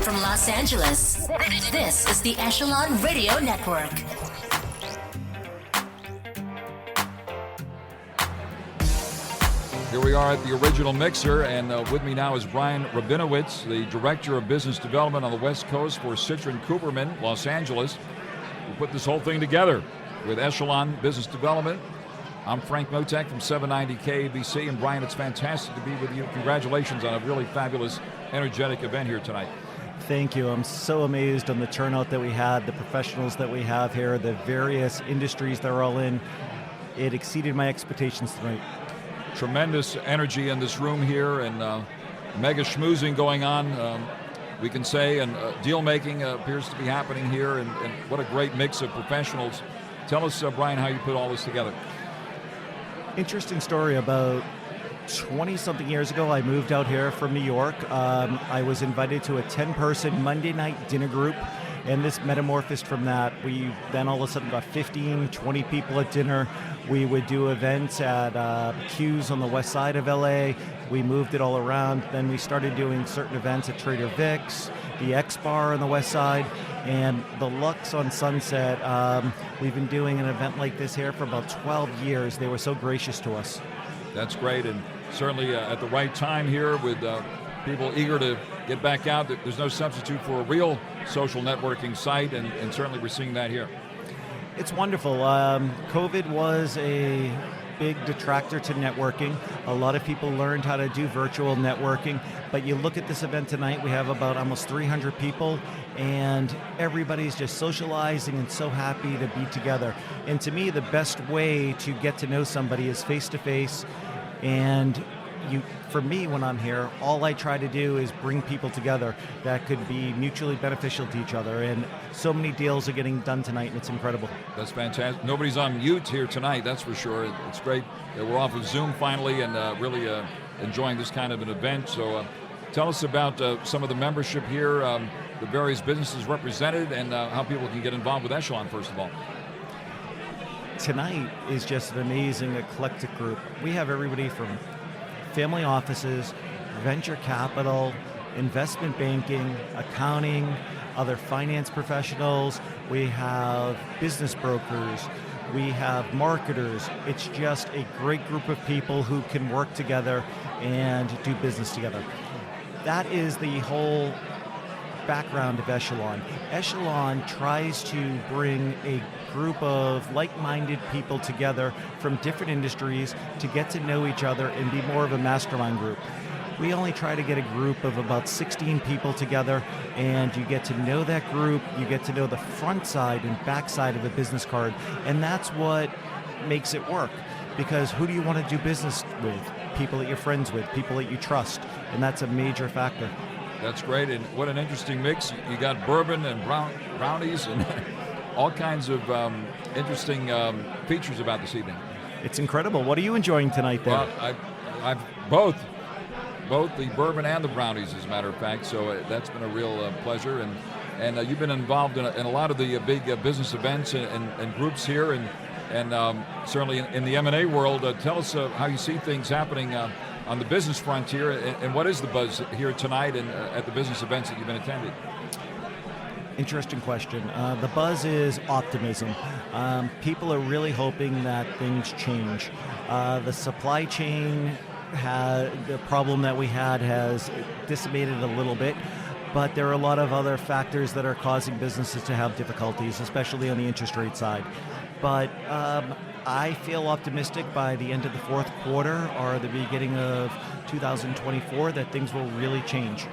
from Los Angeles, this is the Echelon Radio Network. Here we are at the original mixer, and with me now is Rabinovitz, the Director of Business Development on the West Coast for Citron Cooperman, Los Angeles. We put this whole thing together with Echelon Business Development. I'm Frank Mottek from 790 KABC, and Brian, it's fantastic to be with you. Congratulations on a really fabulous, energetic event here tonight. Thank you. I'm so amazed on the turnout that we had, the professionals that we have here, the various industries they're all in. It exceeded my expectations tonight. Tremendous energy in this room here, and mega schmoozing going on, we can say, and deal making appears to be happening here, and what a great mix of professionals. Tell us, Brian, how you put all this together. Interesting story. About 20-something years ago, I moved out here from New York. I was invited to a 10-person Monday night dinner group, and this metamorphosed from that. We then all of a sudden got 15, 20 people at dinner. We would do events at Q's on the west side of LA. We moved it all around. Then we started doing certain events at Trader Vic's, the X Bar on the west side, and the Lux on Sunset. We've been doing an event like this here for about 12 years. They were so gracious to us. That's great, and certainly at the right time here with people eager to get back out. There's no substitute for a real social networking site, and certainly we're seeing that here. It's wonderful. COVID was a big detractor to networking. A lot of people learned how to do virtual networking, but you look at this event tonight, we have about almost 300 people, and everybody's just socializing and so happy to be together. And to me, the best way to get to know somebody is face-to-face, and for me, when I'm here, all I try to do is bring people together that could be mutually beneficial to each other, and so many deals are getting done tonight, and it's incredible. That's fantastic. Nobody's on mute here tonight, that's for sure. It's great that we're off of Zoom finally, and really enjoying this kind of an event. So tell us about some of the membership here, the various businesses represented, and how people can get involved with Echelon, first of all. Tonight is just an amazing, eclectic group. We have everybody from family offices, venture capital, investment banking, accounting, other finance professionals. We have business brokers. We have marketers. It's just a great group of people who can work together and do business together. That is the whole background of Echelon. Echelon tries to bring a group of like-minded people together from different industries to get to know each other and be more of a mastermind group. We only try to get a group of about 16 people together, and you get to know that group, you get to know the front side and back side of a business card, and that's what makes it work. Because who do you want to do business with? People that you're friends with, people that you trust, and that's a major factor. That's great, and what an interesting mix. You got bourbon and brownies and all kinds of interesting features about this evening. It's incredible. What are you enjoying tonight there? Well, I've both the bourbon and the brownies, as a matter of fact, so that's been a real pleasure. And you've been involved in a lot of the big business events and groups here, and certainly in the M&A world. Tell us how you see things happening on the business frontier, and what is the buzz here tonight and at the business events that you've been attending? Interesting question. The buzz is optimism. People are really hoping that things change. The supply chain, the problem that we had has dissipated a little bit, but there are a lot of other factors that are causing businesses to have difficulties, especially on the interest rate side. But I feel optimistic by the end of the fourth quarter or the beginning of 2024 that things will really change.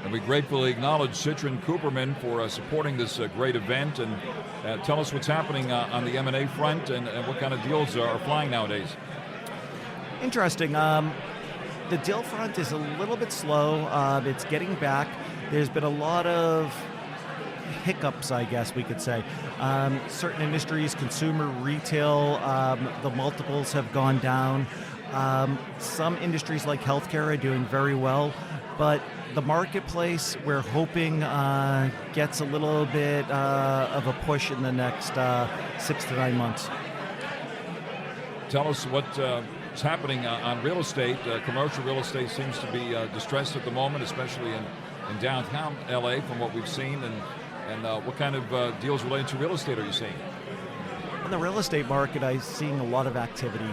And we gratefully acknowledge Citron Cooperman for supporting this great event. And tell us what's happening on the M&A front and what kind of deals are flying nowadays. Interesting. The deal front is a little bit slow. It's getting back. There's been a lot of hiccups, I guess we could say. Certain industries, consumer, retail, the multiples have gone down. Some industries like healthcare are doing very well, but the marketplace, we're hoping, gets a little bit of a push in the next 6 to 9 months. Tell us what's happening on real estate. Commercial real estate seems to be distressed at the moment, especially in downtown LA from what we've seen, and what kind of deals related to real estate are you seeing? In the real estate market, I'm seeing a lot of activity.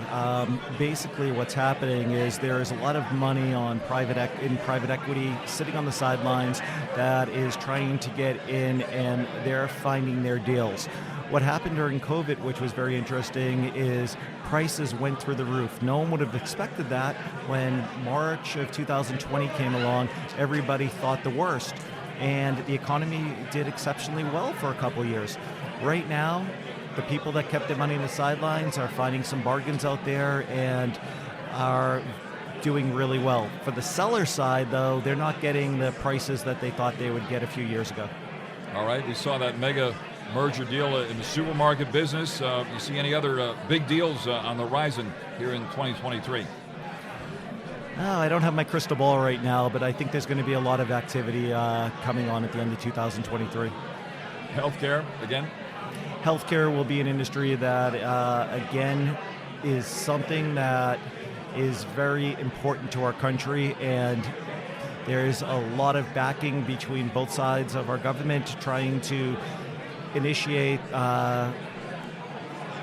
Basically, what's happening is there is a lot of money in private equity sitting on the sidelines that is trying to get in, and they're finding their deals. What happened during COVID, which was very interesting, is prices went through the roof. No one would have expected that. When March of 2020 came along, everybody thought the worst, and the economy did exceptionally well for a couple years. Right now, the people that kept their money on the sidelines are finding some bargains out there and are doing really well. For the seller side, though, they're not getting the prices that they thought they would get a few years ago. All right, we saw that mega merger deal in the supermarket business. You see any other big deals on the horizon here in 2023? I don't have my crystal ball right now, but I think there's going to be a lot of activity coming on at the end of 2023. Healthcare, again? Healthcare will be an industry that, again, is something that is very important to our country, and there's a lot of backing between both sides of our government trying to initiate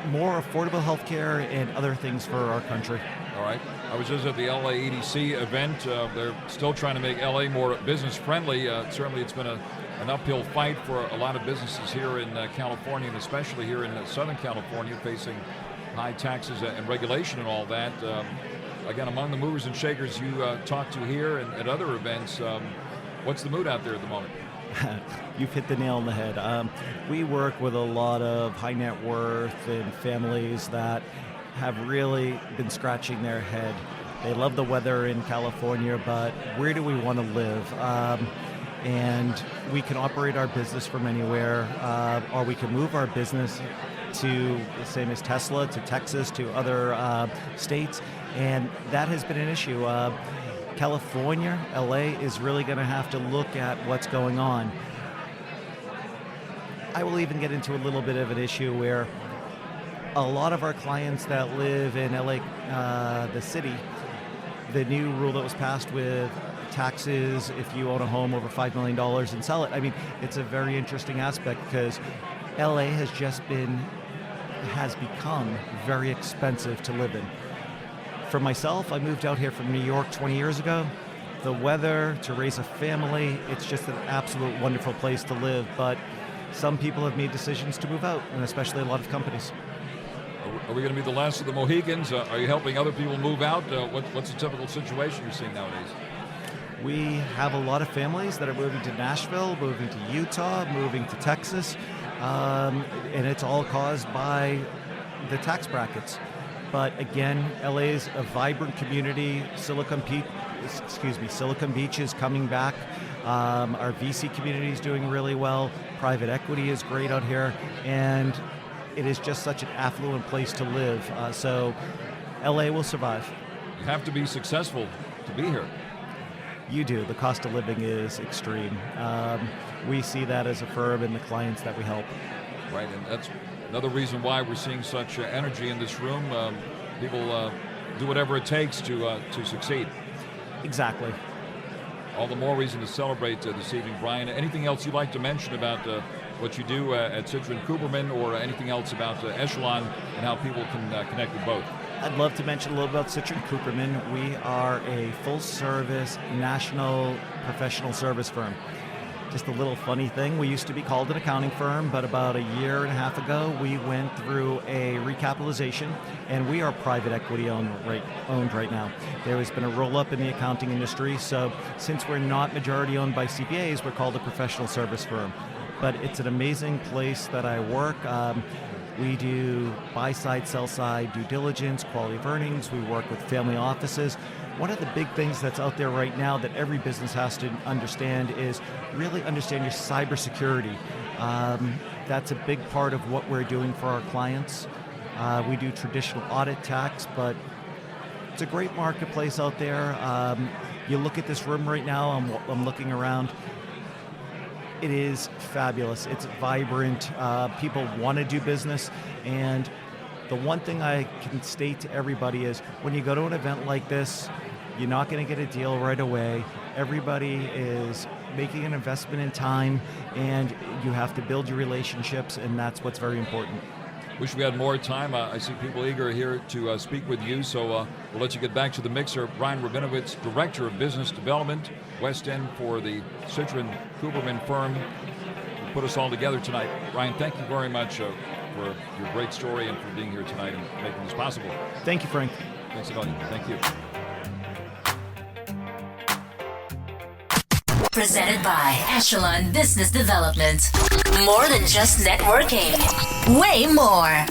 more affordable healthcare and other things for our country. All right. I was just at the LA EDC event. They're still trying to make LA more business friendly. Certainly it's been an uphill fight for a lot of businesses here in California, and especially here in Southern California, facing high taxes and regulation and all that. Again, among the movers and shakers you talk to here and at other events, what's the mood out there at the moment? You've hit the nail on the head. We work with a lot of high net worth and families that have really been scratching their head. They love the weather in California, but where do we want to live? And we can operate our business from anywhere, or we can move our business to, the same as Tesla, to Texas, to other states, and that has been an issue. California, LA is really going to have to look at what's going on. I will even get into a little bit of an issue where a lot of our clients that live in LA, the city, the new rule that was passed with taxes if you own a home over $5 million and sell it. I mean, it's a very interesting aspect because LA has become very expensive to live in. For myself, I moved out here from New York 20 years ago. The weather, to raise a family, it's just an absolute wonderful place to live, but some people have made decisions to move out, and especially a lot of companies. Are we going to be the last of the Mohicans? Are you helping other people move out? What's the typical situation you're seeing nowadays? We have a lot of families that are moving to Nashville, moving to Utah, moving to Texas, and it's all caused by the tax brackets. But again, LA is a vibrant community. Silicon Beach is coming back. Our VC community is doing really well. Private equity is great out here, and it is just such an affluent place to live. So LA will survive. You have to be successful to be here. You do. The cost of living is extreme. We see that as a firm and the clients that we help. Right, and that's another reason why we're seeing such energy in this room. People do whatever it takes to succeed. Exactly. All the more reason to celebrate this evening, Brian. Anything else you'd like to mention about what you do at Citrin Cooperman, or anything else about Echelon and how people can connect with both? I'd love to mention a little about Citrin Cooperman. We are a full-service national professional service firm. Just a little funny thing, we used to be called an accounting firm, but about a year and a half ago, we went through a recapitalization, and we are private equity owned right now. There has been a roll-up in the accounting industry, so since we're not majority owned by CPAs, we're called a professional service firm. But it's an amazing place that I work. We do buy-side, sell-side due diligence, quality of earnings. We work with family offices. One of the big things that's out there right now that every business has to understand is really understand your cybersecurity. That's a big part of what we're doing for our clients. We do traditional audit tax, but it's a great marketplace out there. You look at this room right now, I'm looking around. It is fabulous. It's vibrant. People want to do business, and the one thing I can state to everybody is when you go to an event like this, you're not going to get a deal right away. Everybody is making an investment in time, and you have to build your relationships, and that's what's very important. Wish we had more time. I see people eager here to speak with you, so we'll let you get back to the mixer. Brian Rabinovitz, Director of Business Development, West End for the Citron Cooperman firm, who put us all together tonight. Brian, thank you very much for your great story and for being here tonight and making this possible. Thank you, Frank. Thanks a lot. Thank you. Presented by Echelon Business Development. More than just networking. Way more.